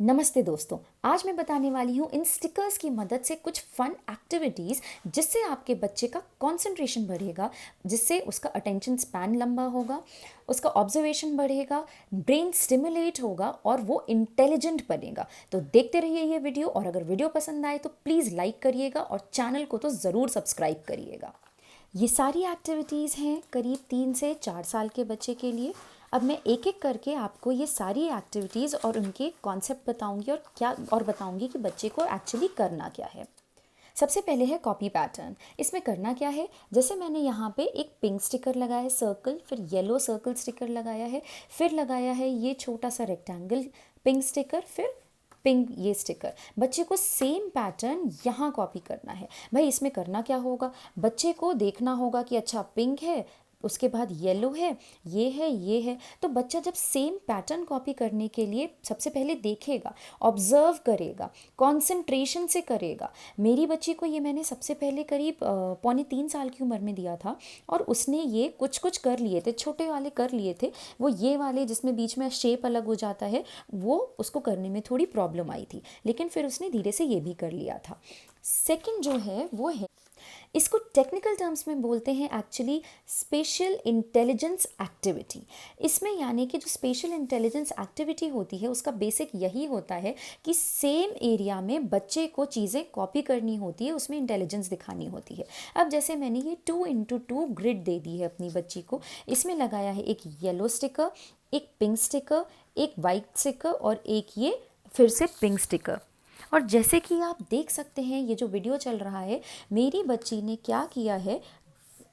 नमस्ते दोस्तों, आज मैं बताने वाली हूँ इन स्टिकर्स की मदद से कुछ फन एक्टिविटीज़ जिससे आपके बच्चे का कंसंट्रेशन बढ़ेगा, जिससे उसका अटेंशन स्पैन लंबा होगा, उसका ऑब्जर्वेशन बढ़ेगा, ब्रेन स्टिमुलेट होगा और वो इंटेलिजेंट बनेगा। तो देखते रहिए ये वीडियो, और अगर वीडियो पसंद आए तो प्लीज़ लाइक करिएगा और चैनल को तो ज़रूर सब्सक्राइब करिएगा। ये सारी एक्टिविटीज़ हैं करीब 3 से 4 साल के बच्चे के लिए। अब मैं एक एक करके आपको ये सारी एक्टिविटीज़ और उनके कॉन्सेप्ट बताऊंगी और बताऊंगी कि बच्चे को एक्चुअली करना क्या है। सबसे पहले है कॉपी पैटर्न। इसमें करना क्या है, जैसे मैंने यहाँ पे एक पिंक स्टिकर लगाया है सर्कल, फिर येलो सर्कल स्टिकर लगाया है, फिर लगाया है ये छोटा सा रेक्टेंगल पिंक स्टिकर, फिर पिंक ये स्टिकर। बच्चे को सेम पैटर्न यहाँ कॉपी करना है। भाई इसमें करना क्या होगा, बच्चे को देखना होगा कि अच्छा पिंक है, उसके बाद येलो है, ये है। तो बच्चा जब सेम पैटर्न कॉपी करने के लिए सबसे पहले देखेगा, ऑब्जर्व करेगा, कंसंट्रेशन से करेगा। मेरी बच्ची को ये मैंने सबसे पहले करीब 2.25 साल की उम्र में दिया था, और उसने ये कुछ कुछ कर लिए थे, छोटे वाले कर लिए थे। वो ये वाले जिसमें बीच में शेप अलग हो जाता है, वो उसको करने में थोड़ी प्रॉब्लम आई थी, लेकिन फिर उसने धीरे से ये भी कर लिया था। सेकंड जो है वो है, इसको टेक्निकल टर्म्स में बोलते हैं एक्चुअली स्पेशल इंटेलिजेंस एक्टिविटी। इसमें यानी कि जो स्पेशल इंटेलिजेंस एक्टिविटी होती है उसका बेसिक यही होता है कि सेम एरिया में बच्चे को चीज़ें कॉपी करनी होती है, उसमें इंटेलिजेंस दिखानी होती है। अब जैसे मैंने ये 2x2 ग्रिड दे दी है अपनी बच्ची को। इसमें लगाया है एक येलो स्टिकर, एक पिंक स्टिकर, एक वाइट स्टिकर और एक ये फिर से पिंक स्टिकर। और जैसे कि आप देख सकते हैं ये जो वीडियो चल रहा है, मेरी बच्ची ने क्या किया है,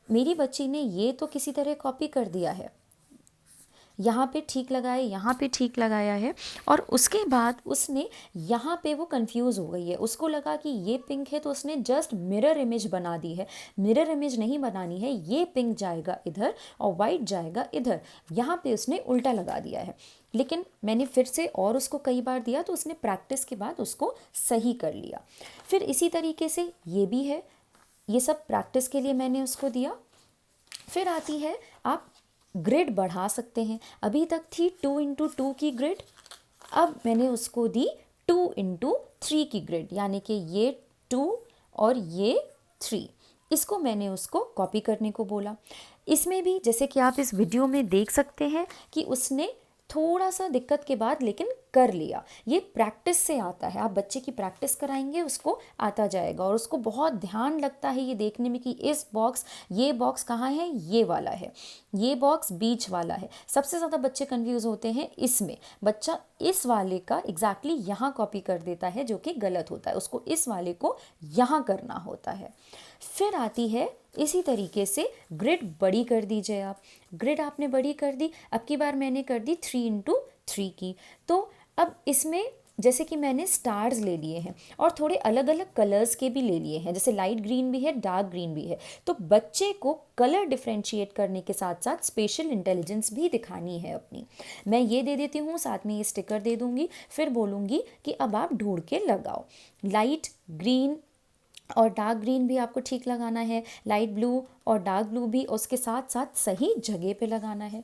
मेरी बच्ची ने ये तो किसी तरह कॉपी कर दिया है, यहाँ पे ठीक लगाया, यहाँ पे ठीक लगाया है, और उसके बाद उसने यहाँ पे वो कंफ्यूज हो गई है। उसको लगा कि ये पिंक है तो उसने जस्ट मिरर इमेज बना दी है। मिरर इमेज नहीं बनानी है, ये पिंक जाएगा इधर और वाइट जाएगा इधर, यहाँ पे उसने उल्टा लगा दिया है। लेकिन मैंने फिर से और उसको कई बार दिया तो उसने प्रैक्टिस के बाद उसको सही कर लिया। फिर इसी तरीके से ये भी है, ये सब प्रैक्टिस के लिए मैंने उसको दिया। फिर आती है, आप ग्रिड बढ़ा सकते हैं। अभी तक थी 2x2 की ग्रिड, अब मैंने उसको दी 2x3 की ग्रिड, यानी कि ये 2 और ये 3। इसको मैंने उसको कॉपी करने को बोला। इसमें भी जैसे कि आप इस वीडियो में देख सकते हैं कि उसने थोड़ा सा दिक्कत के बाद लेकिन कर लिया। ये प्रैक्टिस से आता है, आप बच्चे की प्रैक्टिस कराएंगे उसको आता जाएगा, और उसको बहुत ध्यान लगता है ये देखने में कि इस बॉक्स, ये बॉक्स कहाँ है, ये वाला है, ये बॉक्स बीच वाला है। सबसे ज़्यादा बच्चे कंफ्यूज होते हैं इसमें, बच्चा इस वाले का एग्जैक्टली यहाँ कॉपी कर देता है जो कि गलत होता है, उसको इस वाले को यहाँ करना होता है। फिर आती है इसी तरीके से ग्रिड बड़ी कर दीजिए आप। ग्रिड आपने बड़ी कर दी, अब की बार मैंने कर दी 3x3 की। तो अब इसमें जैसे कि मैंने स्टार्स ले लिए हैं और थोड़े अलग अलग कलर्स के भी ले लिए हैं, जैसे लाइट ग्रीन भी है, डार्क ग्रीन भी है। तो बच्चे को कलर डिफ्रेंशिएट करने के साथ साथ स्पेशल इंटेलिजेंस भी दिखानी है अपनी। मैं ये दे देती हूँ, साथ में ये स्टिकर दे दूँगी, फिर बोलूँगी कि अब आप ढूंढ के लगाओ। लाइट ग्रीन और डार्क ग्रीन भी आपको ठीक लगाना है, लाइट ब्लू और डार्क ब्लू भी उसके साथ साथ सही जगह पे लगाना है।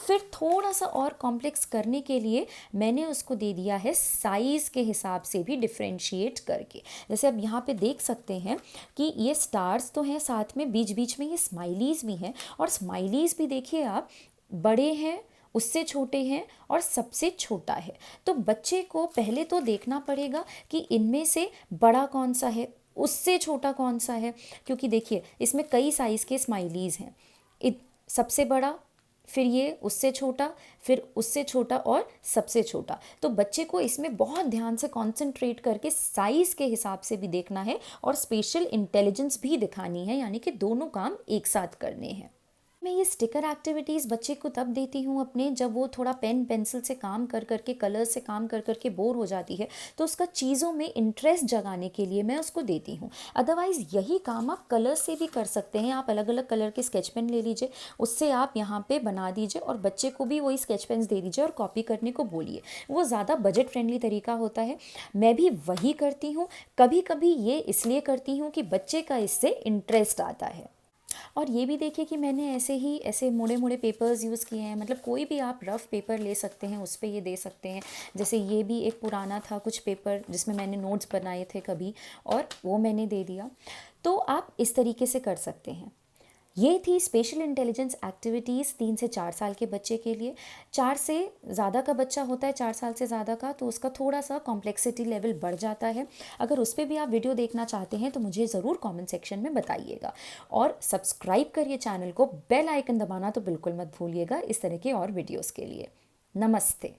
फिर थोड़ा सा और कॉम्प्लेक्स करने के लिए मैंने उसको दे दिया है साइज़ के हिसाब से भी डिफ्रेंशिएट करके। जैसे अब यहाँ पे देख सकते हैं कि ये स्टार्स तो हैं, साथ में बीच बीच में ये स्माइलीज़ भी हैं, और स्माइलीज़ भी देखिए आप, बड़े हैं, उससे छोटे हैं और सबसे छोटा है। तो बच्चे को पहले तो देखना पड़ेगा कि इनमें से बड़ा कौन सा है, उससे छोटा कौन सा है, क्योंकि देखिए इसमें कई साइज़ के स्माइलीज़ हैं। सबसे बड़ा, फिर ये उससे छोटा, फिर उससे छोटा और सबसे छोटा। तो बच्चे को इसमें बहुत ध्यान से कंसंट्रेट करके साइज़ के हिसाब से भी देखना है और स्पेशल इंटेलिजेंस भी दिखानी है, यानी कि दोनों काम एक साथ करने हैं। मैं ये स्टिकर एक्टिविटीज़ बच्चे को तब देती हूँ अपने, जब वो थोड़ा पेन पेंसिल से काम कर करके, कलर्स से काम कर करके बोर हो जाती है, तो उसका चीज़ों में इंटरेस्ट जगाने के लिए मैं उसको देती हूँ। अदरवाइज़ यही काम आप कलर्स से भी कर सकते हैं। आप अलग अलग कलर के स्केच पेन ले लीजिए, उससे आप यहाँ पे बना दीजिए और बच्चे को भी वही स्केच पेन्स दे दीजिए और कॉपी करने को बोलिए। वो ज़्यादा बजट फ्रेंडली तरीका होता है। मैं भी वही करती हूँ। कभी कभी ये इसलिए करती हूँ कि बच्चे का इससे इंटरेस्ट आता है। और ये भी देखिए कि मैंने ऐसे मुड़े मुड़े पेपर्स यूज़ किए हैं, मतलब कोई भी आप रफ़ पेपर ले सकते हैं, उस पे ये दे सकते हैं। जैसे ये भी एक पुराना था कुछ पेपर जिसमें मैंने नोट्स बनाए थे कभी, और वो मैंने दे दिया। तो आप इस तरीके से कर सकते हैं। ये थी स्पेशल इंटेलिजेंस एक्टिविटीज़ 3 से 4 साल के बच्चे के लिए। 4 से ज़्यादा का बच्चा होता है, 4 साल से ज़्यादा का, तो उसका थोड़ा सा कॉम्प्लेक्सिटी लेवल बढ़ जाता है। अगर उस पर भी आप वीडियो देखना चाहते हैं तो मुझे ज़रूर कमेंट सेक्शन में बताइएगा। और सब्सक्राइब करिए चैनल को, बेल आइकन दबाना तो बिल्कुल मत भूलिएगा इस तरह के और वीडियोज़ के लिए। नमस्ते।